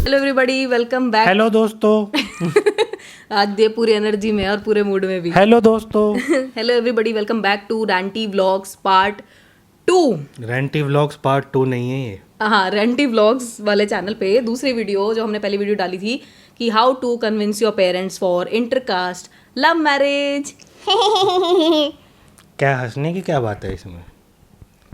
Hello everybody, welcome back. Hello दोस्तों। आज ये पूरी एनर्जी में और पूरे मूड में भी। हेलो दोस्तों। Hello everybody, welcome back to ranty vlogs part 2। Ranty vlogs part 2 नहीं है ये। हाँ, रैंटी व्लॉग्स वाले चैनल पे दूसरी वीडियो जो हमने पहली वीडियो डाली थी कि how to convince your parents for intercaste love marriage. क्या हंसने की क्या बात है इसमें?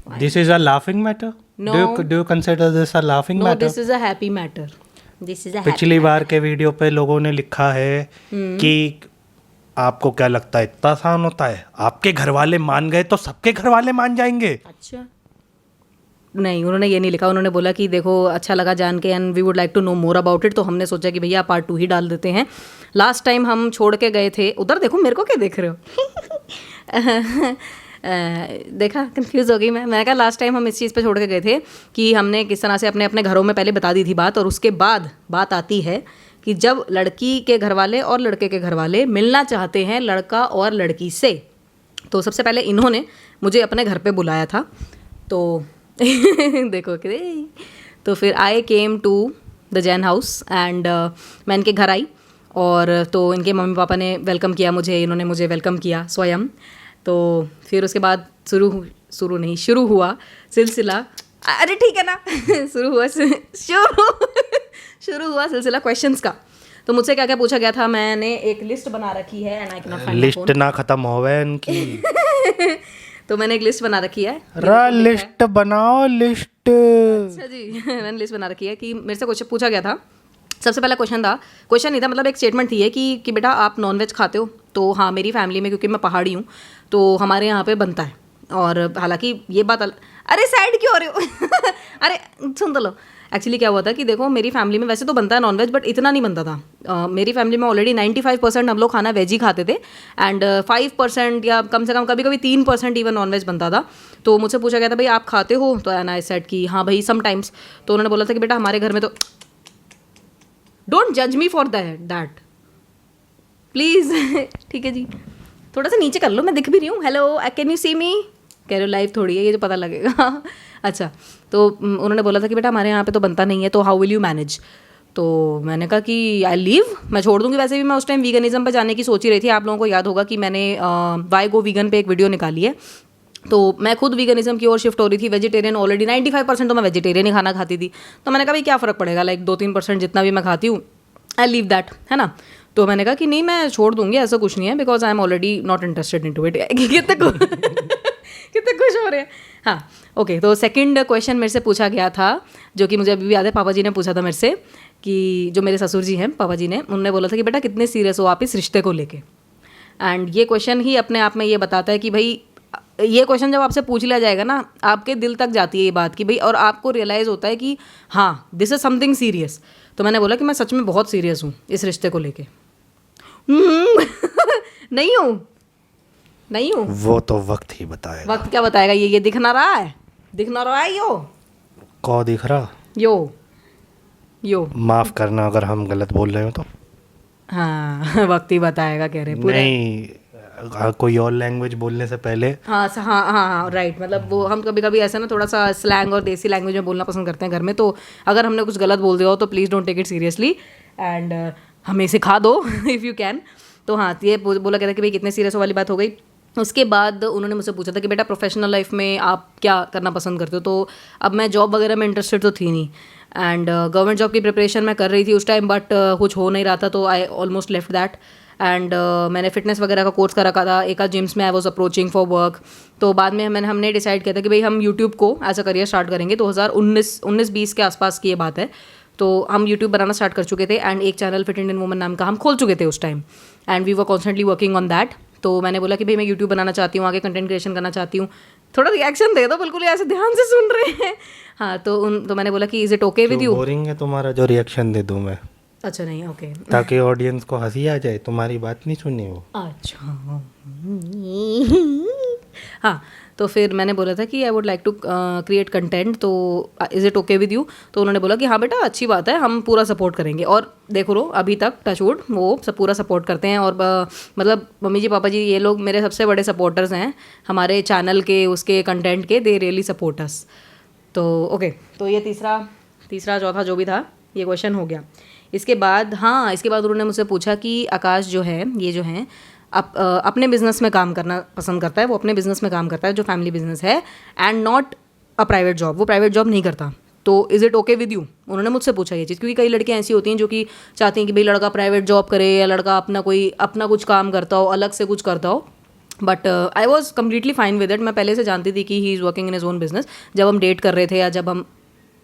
This is a laughing matter. No. Do you consider this a laughing no, matter? This is a happy matter. This is a पिछली बार के वीडियो पे लोगों ने लिखा है कि आपको क्या लगता है इतना आसान होता है? आपके घर वाले मान गए तो सबके घर वाले मान जाएंगे। अच्छा, नहीं, उन्होंने ये नहीं लिखा। उन्होंने बोला कि देखो अच्छा लगा जान के and we would like to know more about it. तो हमने सोचा कि भैया पार्ट 2 ही डाल देते हैं। लास्ट टाइम हम छोड़ के गए थे उधर। देखो मेरे को क्या देख रहे हो? देखा, कंफ्यूज हो गई मैंने कहा लास्ट टाइम हम इस चीज़ पे छोड़ के गए थे कि हमने किस तरह से अपने अपने घरों में पहले बता दी थी बात, और उसके बाद बात आती है कि जब लड़की के घर वाले और लड़के के घर वाले मिलना चाहते हैं लड़का और लड़की से, तो सबसे पहले इन्होंने मुझे अपने घर पे बुलाया था। तो देखो कि तो फिर I came to the Jain house and मैं इनके घर आई, और तो इनके मम्मी पापा ने वेलकम किया मुझे, इन्होंने मुझे वेलकम किया स्वयं। तो फिर उसके बाद शुरू हुआ सिलसिला। अरे ठीक है ना। शुरू हुआ सिलसिला क्वेश्चंस का। तो मुझसे क्या क्या पूछा गया था, मैंने एक लिस्ट बना रखी है and I can not find list ना खत्म होवे इनकी। तो मैंने एक लिस्ट बना रखी है। लिस्ट बनाओ लिस्ट। अच्छा जी। मैंने लिस्ट बना रखी है कि मेरे से क्वेश्चन पूछा गया था। सबसे पहला क्वेश्चन नहीं था, मतलब एक स्टेटमेंट थी कि बेटा आप नॉनवेज खाते हो? तो हाँ, मेरी फैमिली में, क्योंकि मैं पहाड़ी हूँ तो हमारे यहाँ पे बनता है। और हालांकि ये बात अरे साइड क्यों हो रहे हो? अरे सुन तो लो। एक्चुअली क्या हुआ था कि देखो मेरी फैमिली में वैसे तो बनता है नॉनवेज, बट इतना नहीं बनता था। मेरी फैमिली में ऑलरेडी 95% हम लोग खाना वेज ही खाते थे एंड 5% या कम से कम कभी कभी 3% इवन नॉनवेज बनता था। तो मुझसे पूछा गया था भाई आप खाते हो? तो एंड आई सेड कि हाँ भाई समटाइम्स। तो उन्होंने बोला था कि बेटा हमारे घर में तो डोंट जज मी फॉर दैट प्लीज़। ठीक है जी, थोड़ा सा नीचे कर लो, मैं दिख भी रही हूँ। हेलो, कैन यू सी मी? कह रहे हो लाइव थोड़ी है ये, जो पता लगेगा। अच्छा, तो उन्होंने बोला था कि बेटा हमारे यहाँ पे तो बनता नहीं है, तो हाउ विल यू मैनेज? तो मैंने कहा कि आई लीव, मैं छोड़ दूंगी। वैसे भी मैं उस टाइम वीगनिज्म पे जाने की सोच ही रही थी। आप लोगों को याद होगा कि मैंने वाई गो वीगन पे एक वीडियो निकाली है। तो मैं खुद वीगनिज्म की ओर शिफ्ट हो रही थी। वेजिटेरियन ऑलरेडी 95% तो मैं वेजिटेरियन ही खाना खाती थी। तो मैंने कहा भाई क्या फ़र्क पड़ेगा, लाइक 2-3% जितना भी मैं खाती हूँ आई लीव दैट, है ना। तो मैंने कहा कि नहीं मैं छोड़ दूंगी, ऐसा कुछ नहीं है, because I am already not interested in to it. कितने खुश हो रहे हैं। हाँ ओके, तो सेकंड क्वेश्चन मेरे से पूछा गया था, जो कि मुझे अभी भी याद है। पापा जी ने पूछा था मेरे से कि जो मेरे ससुर जी हैं, पापा जी ने, उन्होंने बोला था कि बेटा कितने सीरियस हो आप इस रिश्ते को लेके। एंड ये क्वेश्चन ही अपने आप में ये बताता है कि भाई ये क्वेश्चन जब आपसे पूछ लिया जाएगा ना, आपके दिल तक जाती है ये बात कि भाई, और आपको रियलाइज़ होता है कि हाँ दिस इज़ समथिंग सीरियस। तो मैंने बोला कि मैं सच में बहुत सीरियस हूँ इस रिश्ते को लेके। नहीं हूँ। वो तो वक्त ही बताएगा। वक्त क्या बताएगा? ये दिख ना रहा है यो को दिख रहा यो। माफ करना अगर हम गलत बोल रहे हो तो। हाँ, वक्त ही बताएगा कह रहे पूरे। नहीं, कोई और लैंग्वेज बोलने से पहले। हाँ राइट। मतलब वो हम कभी कभी ऐसा ना थोड़ा सा स्लैंग और देसी लैंग्वेज में बोलना पसंद करते हैं घर में। तो अगर हमने कुछ गलत बोल दिया हो तो please don't take it seriously and हमें सिखा दो इफ़ यू कैन। तो हाँ, ये बोला गया था कि भाई कितने सीरियस वाली बात हो गई। उसके बाद उन्होंने मुझसे पूछा था कि बेटा प्रोफेशनल लाइफ में आप क्या करना पसंद करते हो? तो अब मैं जॉब वगैरह में इंटरेस्टेड तो थी नहीं एंड गवर्नमेंट जॉब की प्रिपरेशन मैं कर रही थी उस टाइम, बट कुछ हो नहीं रहा था, तो I almost left that. And मैंने फिटनेस वगैरह का कोर्स कर रखा था, एक आध जिम्स में I was approaching for work. तो बाद में हमने डिसाइड किया था कि भाई हम यूट्यूब को एज अ करियर स्टार्ट करेंगे। 2019-20 के आसपास की ये बात है। तो हम यूट्यूब बनाना स्टार्ट कर चुके थे एंड एक चैनल फिट इंडियन वुमन नाम का हम खोल चुके थे उस time and we were constantly working on that. तो मैंने बोला कि भाई मैं यूट्यूब बनाना चाहती हूँ, आगे कंटेंट क्रिएशन करना चाहती हूँ। थोड़ा रिएक्शन दे दो, बिल्कुल ऐसे ध्यान से सुन रहे हैं। हाँ, तो मैंने बोला कि is it okay with you? Boring है तुम्हारा जो रिएक्शन दे दूं मैं? अच्छा नहीं, ओके। ताकि ऑडियंस को हंसी आ जाए, तुम्हारी बात नहीं सुनी हो। अच्छा। हाँ, तो फिर मैंने बोला था कि I would like to create content, तो is it okay with you? तो उन्होंने बोला कि हाँ बेटा अच्छी बात है, हम पूरा सपोर्ट करेंगे। और देखो रो अभी तक टचवुड वो सब पूरा सपोर्ट करते हैं। और मतलब मम्मी जी पापा जी ये लोग मेरे सबसे बड़े सपोर्टर्स हैं हमारे चैनल के, उसके कंटेंट के। They really support us. तो ओके, तो ये तीसरा चौथा जो भी था ये क्वेश्चन हो गया। इसके बाद उन्होंने मुझसे पूछा कि आकाश जो है ये जो है अपने बिजनेस में काम करना पसंद करता है, वो अपने बिजनेस में काम करता है जो फैमिली बिजनेस है, and not a private job, वो प्राइवेट जॉब नहीं करता, तो is it okay with you? उन्होंने मुझसे पूछा ये चीज़, क्योंकि कई लड़कियाँ ऐसी होती हैं जो कि चाहती हैं कि भाई लड़का प्राइवेट जॉब करे या लड़का अपना कुछ काम करता हो, अलग से कुछ करता हो। But I was completely fine with it. मैं पहले से जानती थी कि he is working in his own business. जब हम डेट कर रहे थे या जब हम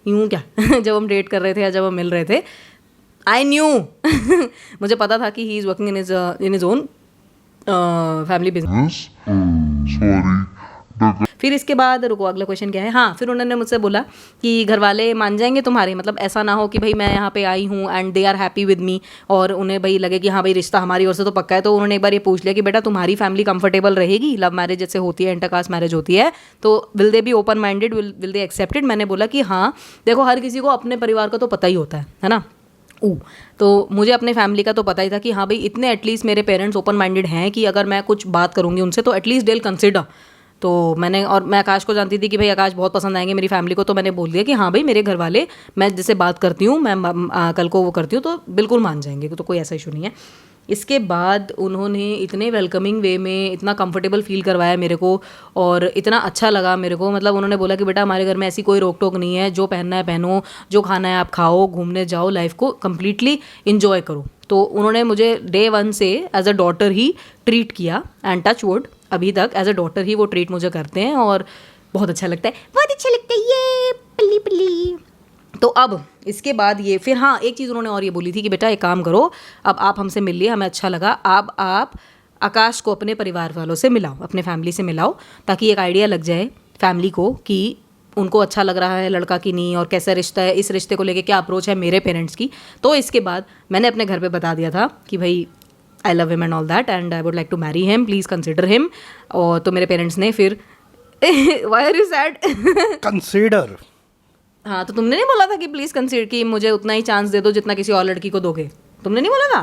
जब हम डेट कर रहे थे या जब हम मिल रहे थे, आई न्यू मुझे पता था कि he is working in his own family business. फिर इसके बाद रुको, अगला क्वेश्चन क्या है? हाँ, फिर उन्होंने मुझसे बोला कि घर वाले मान जाएंगे तुम्हारे, मतलब ऐसा ना हो कि भाई मैं यहाँ पे आई हूँ and they are happy with me और उन्हें भाई लगे कि हाँ भाई रिश्ता हमारी ओर से तो पक्का है। तो उन्होंने एक बार ये पूछ लिया कि बेटा तुम्हारी फैमिली कंफर्टेबल रहेगी, लव मैरिज जैसे होती है, इंटरकास्ट मैरिज होती है, तो will they be open minded, will they accepted? मैंने बोला कि हाँ देखो, हर किसी को अपने परिवार का तो पता ही होता है ना। तो मुझे अपने फैमिली का तो पता ही था कि हाँ भाई इतने एटलीस्ट मेरे पेरेंट्स ओपन माइंडेड हैं कि अगर मैं कुछ बात करूँगी उनसे तो एटलीस्ट दे विल कंसिडर। तो मैं आकाश को जानती थी कि भाई आकाश बहुत पसंद आएंगे मेरी फैमिली को, तो मैंने बोल दिया कि हाँ भाई मेरे घर वाले, मैं जिससे बात करती हूँ, मैं कल को वो करती हूँ तो बिल्कुल मान जाएंगे, तो कोई ऐसा इशू नहीं है। इसके बाद उन्होंने इतने वेलकमिंग वे में इतना कंफर्टेबल फील करवाया मेरे को और इतना अच्छा लगा मेरे को। मतलब उन्होंने बोला कि बेटा हमारे घर में ऐसी कोई रोक टोक नहीं है, जो पहनना है पहनो, जो खाना है आप खाओ, घूमने जाओ, लाइफ को कम्प्लीटली इंजॉय करो। तो उन्होंने मुझे डे 1 से एज अ डॉटर ही ट्रीट किया, एंड टच वुड अभी तक एज अ डॉटर ही वो ट्रीट मुझे करते हैं और बहुत अच्छा लगता है, बहुत अच्छा लगता है ये पल्ली पल्ली। तो अब इसके बाद ये फिर हाँ एक चीज़ उन्होंने और ये बोली थी कि बेटा एक काम करो, अब आप हमसे मिल लिए, हमें अच्छा लगा, अब आप आकाश को अपने परिवार वालों से मिलाओ, अपने फैमिली से मिलाओ, ताकि एक आइडिया लग जाए फैमिली को कि उनको अच्छा लग रहा है लड़का कि नहीं और कैसा रिश्ता है, इस रिश्ते को लेके क्या अप्रोच है मेरे पेरेंट्स की। तो इसके बाद मैंने अपने घर पे बता दिया था कि भाई I love him and all that and I would like to marry him, please consider him. और तो मेरे पेरेंट्स ने फिर why are you sad? Consider. हाँ, तो तुमने नहीं बोला था कि प्लीज़ कंसीडर, कि मुझे उतना ही चांस दे दो जितना किसी और लड़की को दोगे? तुमने नहीं बोला था?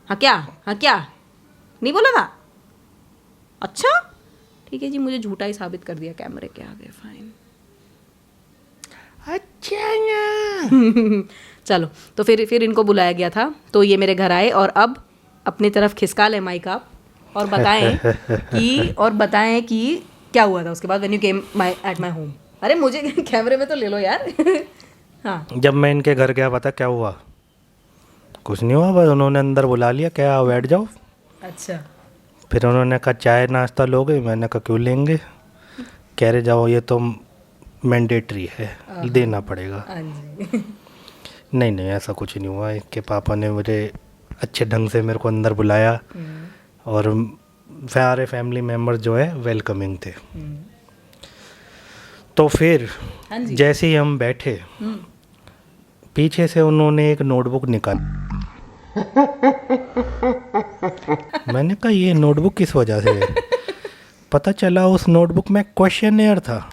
हाँ क्या नहीं बोला था? अच्छा ठीक है जी, मुझे झूठा ही साबित कर दिया कैमरे के आगे, फाइन। अच्छा चलो, तो फिर इनको बुलाया गया था, तो ये मेरे घर आए और अब अपनी तरफ खिसका ले माइक आप और बताएं कि क्या हुआ था उसके बाद when you came at my home. अरे मुझे कैमरे में तो ले लो यार। हाँ, जब मैं इनके घर गया पता क्या हुआ? कुछ नहीं हुआ, बस उन्होंने अंदर बुला लिया, क्या बैठ जाओ। अच्छा। फिर उन्होंने कहा चाय नाश्ता लोगे? मैंने कहा क्यों लेंगे, कह रहे जाओ ये तो मैंडेटरी है, देना पड़ेगा। नहीं ऐसा कुछ नहीं हुआ। इसके पापा ने मुझे अच्छे ढंग से मेरे को अंदर बुलाया और सारे फैमिली मेम्बर जो है वेलकमिंग थे। तो फिर जैसे ही हम बैठे, पीछे से उन्होंने एक नोटबुक निकाली। मैंने कहा ये नोटबुक किस वजह से है? पता चला उस नोटबुक में क्वेश्चनर था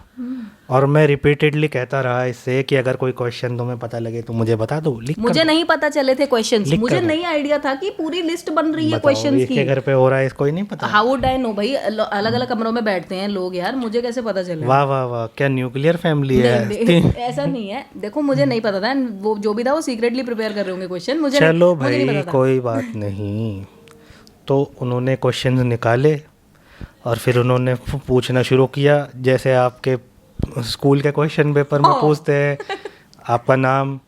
और मैं रिपीटेडली कहता रहा इससे कि अगर कोई क्वेश्चन तुम्हें पता लगे तो मुझे बता दो। मुझे नहीं पता चले थे क्वेश्चंस, मुझे नहीं आइडिया था कि पूरी लिस्ट बन रही है क्वेश्चंस की। इसके घर पे हो रहा है, इसको ही नहीं पता। हाउ वुड आई नो भाई, अलग अलग कमरों में बैठते हैं लोग यार, मुझे कैसे पता चले? वाह वाह वाह, क्या न्यूक्लियर फैमिली है। ऐसा नहीं है, देखो मुझे नहीं पता था, वो जो भी था वो सीक्रेटली प्रिपेयर कर रहे होंगे क्वेश्चन, मुझे चलो भाई कोई बात नहीं। तो उन्होंने क्वेश्चंस निकाले और फिर उन्होंने पूछना शुरू किया, जैसे आपके स्कूल के क्वेश्चन पेपर में पूछते हैं, आपका नाम,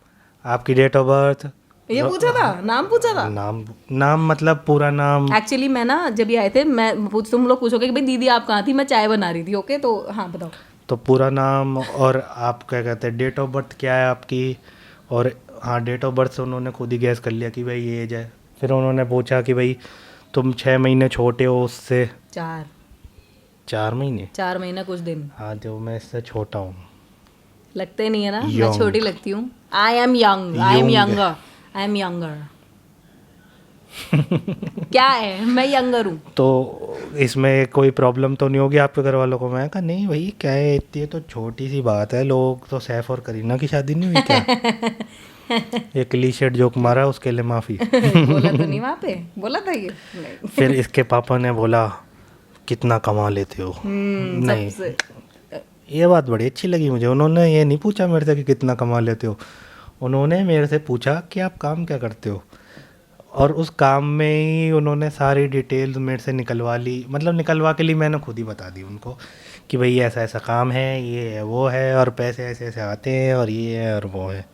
आपकी डेट ऑफ बर्थ, ये पूछा था, नाम पूछा था। नाम मतलब पूरा नाम। एक्चुअली मैं ना जब ये आए थे, तुम लोग पूछोगे कि भाई दीदी आप कहाँ थी, मैं चाय बना रही थी। ओके, तो हाँ बताओ। तो पूरा नाम और आप क्या कहते हैं, डेट ऑफ बर्थ क्या है आपकी, और हाँ डेट ऑफ बर्थ से उन्होंने खुद ही गैस कर लिया कि भाई ये एज है। फिर उन्होंने पूछा कि भाई तुम 6 महीने छोटे हो उससे। 4 महीने 4 महीना कुछ दिन। हाँ, जो मैं इससे छोटा हूँ। लगते नहीं है ना, मैं छोटी लगती हूँ। आई एम यंगर क्या है, मैं यंगर हूँ। तो इसमें कोई प्रॉब्लम तो नहीं होगी आपके घर वालों को? मैं कहा नहीं भाई क्या है, इतनी तो छोटी सी बात है, लोग तो सैफ और करीना की शादी नहीं हुई क्या? एक क्लीशे जोक मारा, उसके लिए माफ़ी। बोला तो नहीं वहाँ पे, बोला था ये नहीं। फिर इसके पापा ने बोला कितना कमा लेते हो? नहीं, ये बात बड़ी अच्छी लगी मुझे। उन्होंने ये नहीं पूछा मेरे से कि कितना कमा लेते हो, उन्होंने मेरे से पूछा कि आप काम क्या करते हो, और उस काम में ही उन्होंने सारी डिटेल्स मेरे से निकलवा ली, मतलब निकलवा के लिए मैंने खुद ही बता दी उनको कि भाई ऐसा ऐसा काम है, ये है वो है, और पैसे ऐसे ऐसे आते हैं, और ये है और वो है।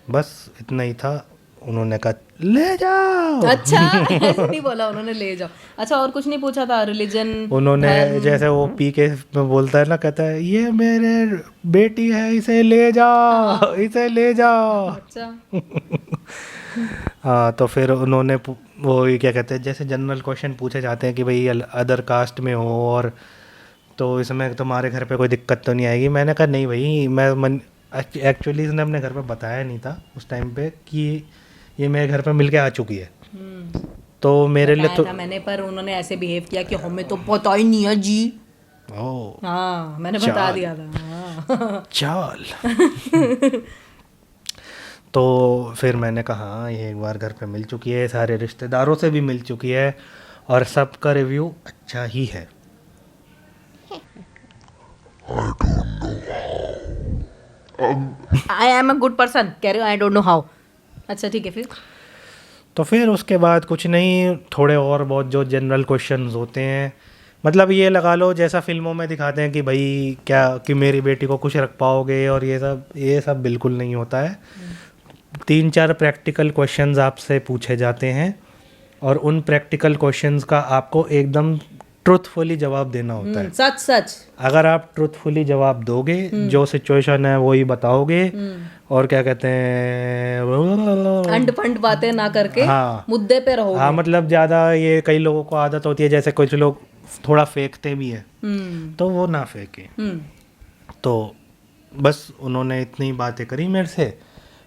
बस इतना ही था। उन्होंने कहा ले जाओ। अच्छा ऐसे नहीं बोला उन्होंने ले जाओ। अच्छा और कुछ नहीं पूछा था, रिलीजन? उन्होंने जैसे वो पी के में बोलता है ना, कहता है ये मेरे बेटी है, इसे ले जाओ, इसे ले जाओ। अच्छा हाँ, तो फिर उन्होंने वो ये क्या कहते हैं, जैसे जनरल क्वेश्चन पूछे जाते हैं कि भाई अदर कास्ट में हो और तो इसमें तुम्हारे घर पे कोई दिक्कत तो नहीं आएगी। मैंने कहा नहीं भाई, मैं एक्चुअली इसने अपने घर पे बताया नहीं था उस टाइम पे कि ये मेरे घर पे मिलके आ चुकी है, तो मेरे लिए तो मैंने, पर उन्होंने ऐसे बिहेव किया कि हमें तो पता ही नहीं है जी। ओ हाँ मैंने बता दिया था। हाँ। चल तो फिर मैंने कहा हाँ, ये एक बार घर पे मिल चुकी है, सारे रिश्तेदारों से भी मिल चुकी है, और सबका रिव्यू अच्छा ही है। I am a good person कह रहे हो, आई डोंट नो हाउ। अच्छा ठीक है फिर। तो फिर उसके बाद कुछ नहीं, थोड़े और बहुत जो जनरल क्वेश्चंस होते हैं, मतलब ये लगा लो जैसा फिल्मों में दिखाते हैं कि भाई क्या कि मेरी बेटी को खुश रख पाओगे, और ये सब बिल्कुल नहीं होता है। 3-4 प्रैक्टिकल क्वेश्चंस आपसे पूछे जाते हैं, और उन प्रैक्टिकल क्वेश्चंस का आपको एकदम ट्रुथफुली जवाब देना होता है। सच सच। अगर आप ट्रुथफुली जवाब दोगे, जो सिचुएशन है वही बताओगे, और क्या कहते हैं अंड फंड बातें ना करके हाँ, मुद्दे पे रहोगे। हाँ, मतलब ज़्यादा ये कई लोगों को आदत होती है, जैसे कुछ लोग थोड़ा फेंकते भी है, तो वो ना फेंके। तो बस उन्होंने इतनी बातें करी मेरे से।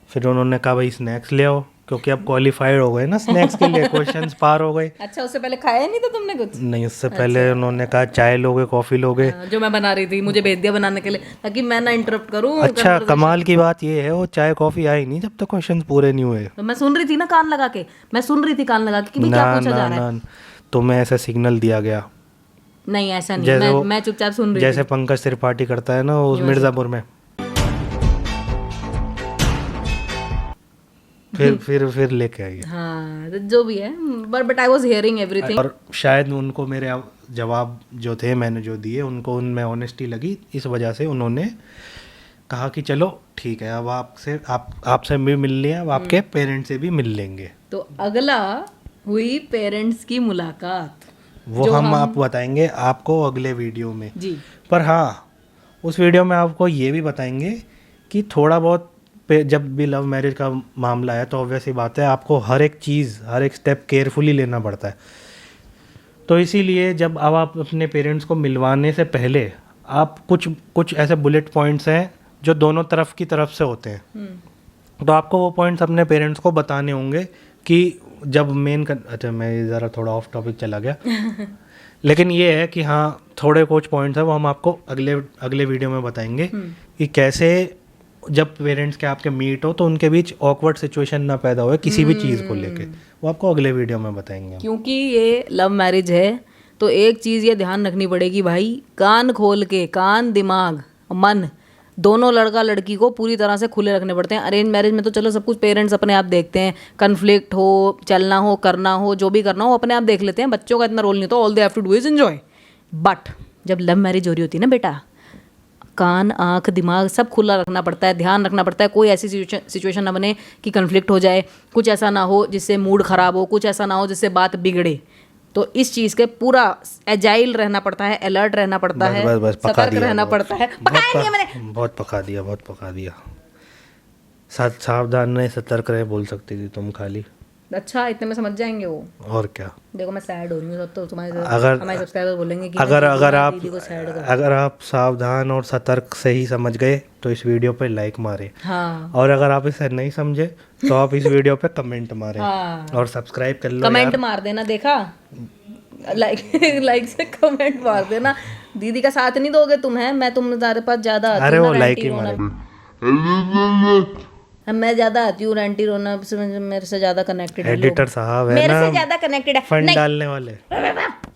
फिर उन्होंने कहा भाई स्नैक्स ले आओ, क्योंकि अब क्वालिफाइड हो गए ना स्नैक्स के लिए, क्वेश्चंस पार हो गए। अच्छा उससे पहले खाया नहीं था तुमने कुछ? नहीं, उससे पहले उन्होंने कहा चाय लोगे, कॉफ़ी लोगे। जो मैं बना रही थी, मुझे भेज दिया बनाने के लिए ताकि मैं ना इंटरप्ट करूं। अच्छा, कमाल की बात ये है वो चाय कॉफ़ी आई नहीं जब तक क्वेश्चंस पूरे नहीं हुए। तो मैं सुन रही थी ना कान लगा के, मैं सुन रही थी कान लगा के कि भाई क्या पूछा जा रहा है। तुम्हें ऐसा सिग्नल दिया गया? नहीं ऐसा नहीं, मैं चुपचाप सुन रही थी। जैसे पंकज त्रिपाठी करता है ना उस मिर्जापुर में। फिर लेके आई। हाँ जो भी है, but I was hearing everything. और शायद उनको मेरे जवाब जो थे मैंने जो दिए उनको उनमें ऑनेस्टी लगी, इस वजह से उन्होंने कहा कि चलो ठीक है, अब आपसे भी मिल लिया, अब आपके पेरेंट्स से भी मिल लेंगे। तो अगला हुई पेरेंट्स की मुलाकात, वो हम आप बताएंगे आपको अगले वीडियो में जी। पर हाँ, उस वीडियो में आपको ये भी बताएंगे कि थोड़ा बहुत जब भी लव मैरिज का मामला है तो ऑब्वियस ही बात है आपको हर एक चीज़, हर एक स्टेप केयरफुली लेना पड़ता है। तो इसीलिए जब अब आप अपने पेरेंट्स को मिलवाने से पहले आप कुछ ऐसे बुलेट पॉइंट्स हैं जो दोनों तरफ की तरफ से होते हैं, तो आपको वो पॉइंट्स अपने पेरेंट्स को बताने होंगे कि जब अच्छा मैं ज़रा थोड़ा ऑफ टॉपिक चला गया लेकिन ये है कि हाँ थोड़े कुछ पॉइंट्स हैं वो हम आपको अगले वीडियो में बताएंगे कि कैसे जब पेरेंट्स के आपके मीट हो तो उनके बीच ऑकवर्ड सिचुएशन ना पैदा हो किसी भी चीज़ को लेके, वो आपको अगले वीडियो में बताएंगे। क्योंकि ये लव मैरिज है तो एक चीज़ ये ध्यान रखनी पड़ेगी भाई, कान खोल के, कान दिमाग मन दोनों लड़का लड़की को पूरी तरह से खुले रखने पड़ते हैं। अरेंज मैरिज में तो चलो सब कुछ पेरेंट्स अपने आप देखते हैं, कन्फ्लिक्ट हो, चलना हो, करना हो, जो भी करना हो अपने आप देख लेते हैं, बच्चों का इतना रोल नहीं होता, all they have to do is enjoy. But जब लव मैरिज हो रही होती है ना बेटा, कान आँख दिमाग सब खुला रखना पड़ता है, ध्यान रखना पड़ता है, कोई ऐसी सिचुएशन ना बने कि कन्फ्लिक्ट हो जाए, कुछ ऐसा ना हो जिससे मूड ख़राब हो, कुछ ऐसा ना हो जिससे बात बिगड़े। तो इस चीज़ के पूरा एजाइल रहना पड़ता है, अलर्ट रहना पड़ता है, सतर्क रहना पड़ता है। पकाया नहीं है मैंने, बहुत पका दिया। सावधान रहे, सतर्क रहे बोल सकती थी तुम खाली। अच्छा इतने में समझ जाएंगे वो। और क्या, देखो मैं सैड हो रही हूँ, तो हमारे सब्सक्राइबर बोलेंगे कि अगर आप सावधान और सतर्क से ही समझ गए तो इस वीडियो पे लाइक मारे। हाँ। और अगर आप इसे नहीं समझे तो आप इस वीडियो पे कमेंट मारे। हाँ। और सब्सक्राइब कर लो, कमेंट मार देना, देखा लाइक से कमेंट मार देना। दीदी का साथ नहीं दोगे तुम, है मैं तुम्हारे पास ज्यादा, अरे वो लाइक ही मारे, मैं ज्यादा आती हूँ रैंटी रोना, मेरे से ज्यादा कनेक्टेड है। एडिटर साहब है मेरे ना, से ज्यादा कनेक्टेड है, फंड डालने वाले,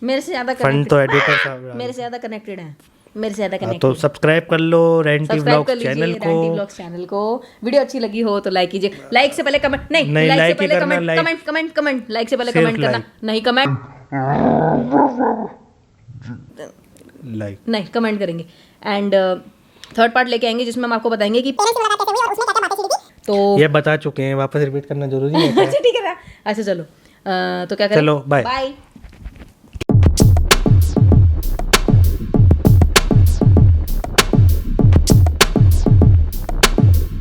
मेरे से ज्यादा फंड तो एडिटर साहब मेरे से ज्यादा कनेक्टेड है। मेरे से ज़्यादा तो कनेक्टेड। सब्सक्राइब कर लो रेंटी सब्सक्राइब कर व्लॉग्स लीजिए चैनल रैंटी को। व्लॉग्स चैनल को। वीडियो अच्छी लगी हो तो लाइक कीजिए। लाइक से पहले कमेंट नहीं, नहीं, लाइक से like ही पहले करना, comment like। Comment comment comment like से पहले सिर्फ कमेंट करना like। नहीं, कमेंट लाइक नहीं, कमेंट करेंगे। एंड थर्ड पार्ट लेके आएंगे जिसमें हम आपको बताएंगे कि तो ये बता चुके हैं, वापस रिपीट करना जरूरी है क्या? अच्छा ठीक है ना, अच्छा चलो तो क्या करें, चलो, bye। बाय।